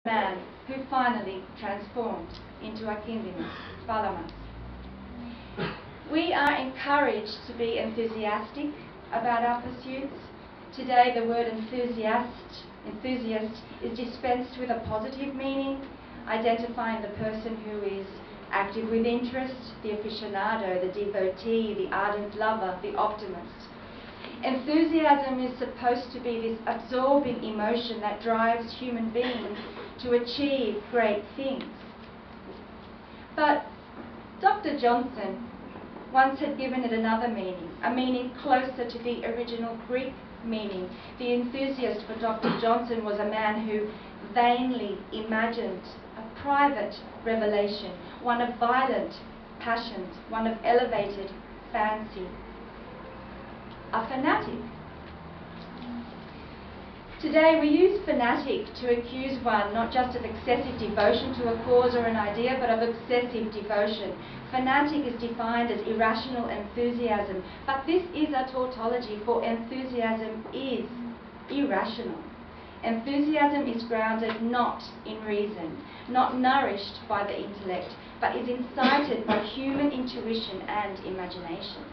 man who finally transformed into Akindina, Palamas. We are encouraged to be enthusiastic about our pursuits. Today the word enthusiast is dispensed with a positive meaning, identifying the person who is active with interest, the aficionado, the devotee, the ardent lover, the optimist. Enthusiasm is supposed to be this absorbing emotion that drives human beings to achieve great things. But Dr. Johnson once had given it another meaning, a meaning closer to the original Greek meaning. The enthusiast for Dr. Johnson was a man who vainly imagined a private revelation, one of violent passions, one of elevated fancy. A fanatic. Today we use fanatic to accuse one not just of excessive devotion to a cause or an idea, but of excessive devotion. Fanatic is defined as irrational enthusiasm, but this is a tautology, for enthusiasm is irrational. Enthusiasm is grounded not in reason, not nourished by the intellect, but is incited by human intuition and imagination.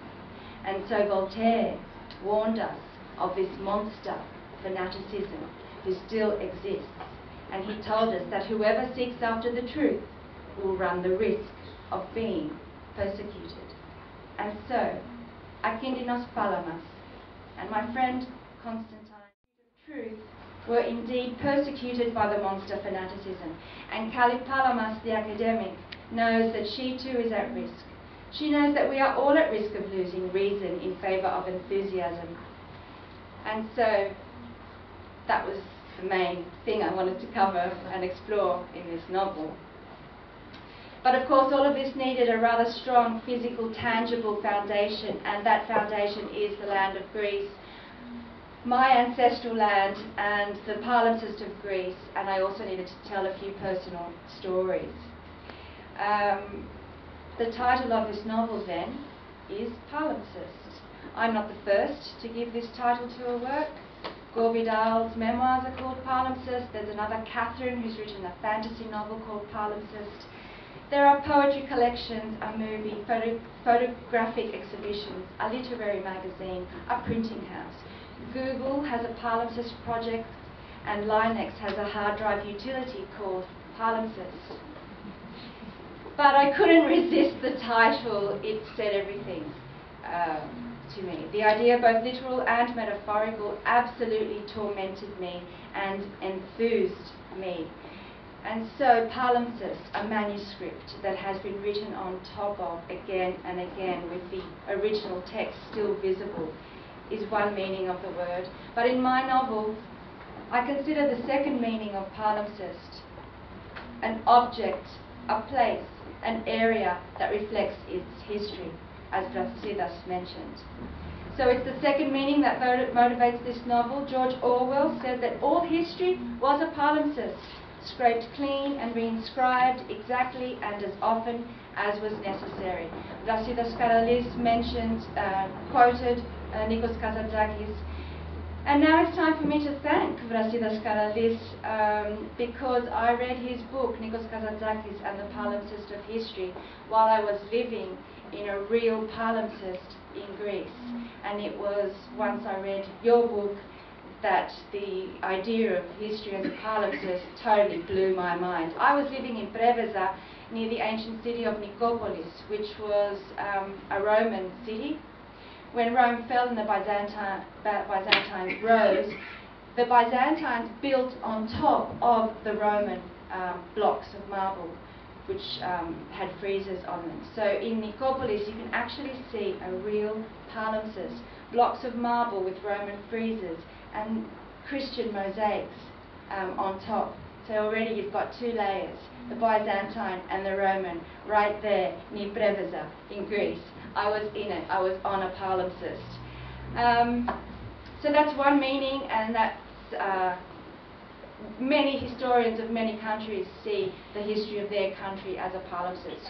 And so Voltaire warned us of this monster fanaticism who still exists, and he told us that whoever seeks after the truth will run the risk of being persecuted. And so, Akindinos Palamas and my friend Constantine, truth, were indeed persecuted by the monster fanaticism, and Kali Palamas, the academic, knows that she too is at risk. She knows that we are all at risk of losing reason in favour of enthusiasm. And so that was the main thing I wanted to cover and explore in this novel. But of course all of this needed a rather strong physical, tangible foundation, and that foundation is the land of Greece, my ancestral land and the Palimpsest of Greece, and I also needed to tell a few personal stories. The title of this novel then is Palimpsest. I'm not the first to give this title to a work. Gore Vidal's memoirs are called Palimpsest. There's another Kathryn who's written a fantasy novel called Palimpsest. There are poetry collections, a movie, photographic exhibitions, a literary magazine, a printing house. Google has a Palimpsest project, and Linux has a hard drive utility called Palimpsest. But I couldn't resist the title. It said everything to me. The idea, both literal and metaphorical, absolutely tormented me and enthused me. And so Palimpsest, a manuscript that has been written on top of again and again with the original text still visible, is one meaning of the word. But in my novel, I consider the second meaning of Palimpsest an object, a place, an area that reflects its history, as Brasidas mentioned. So it's the second meaning that motivates this novel. George Orwell said that all history was a palimpsest, scraped clean and reinscribed exactly and as often as was necessary. Brasidas mentioned, quoted Nikos Kazantzakis. And now it's time for me to thank Brasidas because I read his book, Nikos Kazantzakis and the Palimpsest of History, while I was living in a real palimpsest in Greece. And it was once I read your book that the idea of history as a palimpsest totally blew my mind. I was living in Preveza, near the ancient city of Nicopolis, which was a Roman city. When Rome fell and the Byzantines rose, the Byzantines built on top of the Roman blocks of marble, which had friezes on them. So in Nicopolis you can actually see a real palimpsest, blocks of marble with Roman friezes and Christian mosaics on top. So already you've got two layers, the Byzantine and the Roman, right there near Preveza in Greece. I was in it, I was on a palimpsest. So that's one meaning, and that's many historians of many countries see the history of their country as a palimpsest.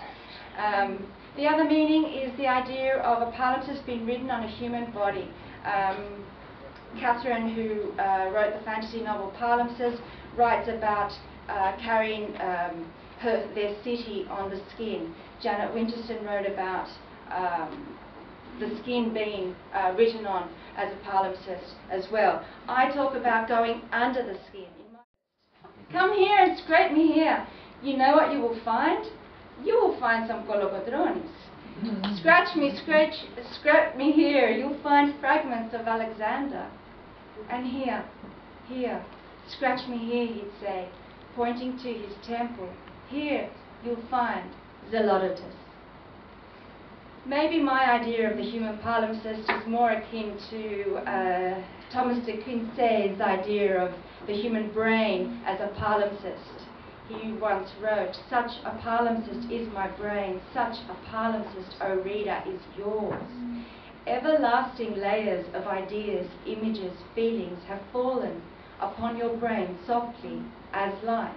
The other meaning is the idea of a palimpsest being written on a human body. Kathryn, who wrote the fantasy novel Palimpsest, writes about carrying their city on the skin. Janet Winterston wrote about the skin being written on as a palimpsest as well. I talk about going under the skin. Come here and scrape me here. You know what you will find? You will find some colocotrones. Scratch me, scrape me here. You'll find fragments of Alexander. And here, scratch me here, he'd say, pointing to his temple. Here you'll find Zelodotus. Maybe my idea of the human palimpsest is more akin to Thomas de Quincey's idea of the human brain as a palimpsest. He once wrote, "Such a palimpsest is my brain, such a palimpsest, O reader, is yours." Everlasting layers of ideas, images, feelings have fallen upon your brain softly as light.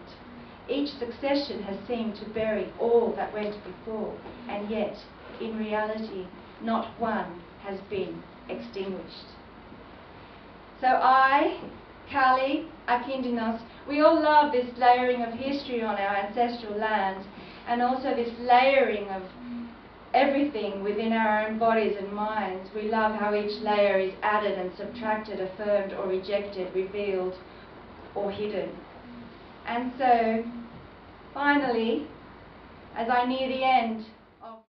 Each succession has seemed to bury all that went before, and yet, in reality, not one has been extinguished. So I, Kali, Akindinos, we all love this layering of history on our ancestral lands, and also this layering of everything within our own bodies and minds. We love how each layer is added and subtracted, affirmed or rejected, revealed or hidden. And so, finally, as I near the end of,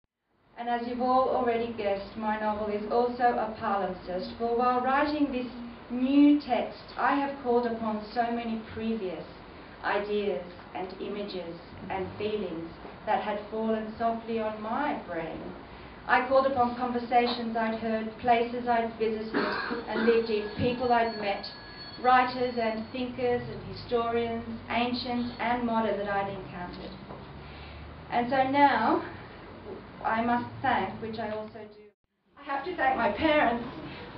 and as you've all already guessed, my novel is also a palimpsest, for while writing this new text, I have called upon so many previous ideas and images and feelings that had fallen softly on my brain. I called upon conversations I'd heard, places I'd visited and lived in, people I'd met, writers and thinkers and historians, ancient and modern, that I'd encountered. And so now, I must thank, which I also do, I have to thank my parents.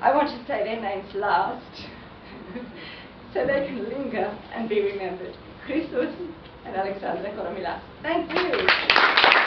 I want to say their names last, so they can linger and be remembered. Christos and Alexandra Koromilas. Thank you.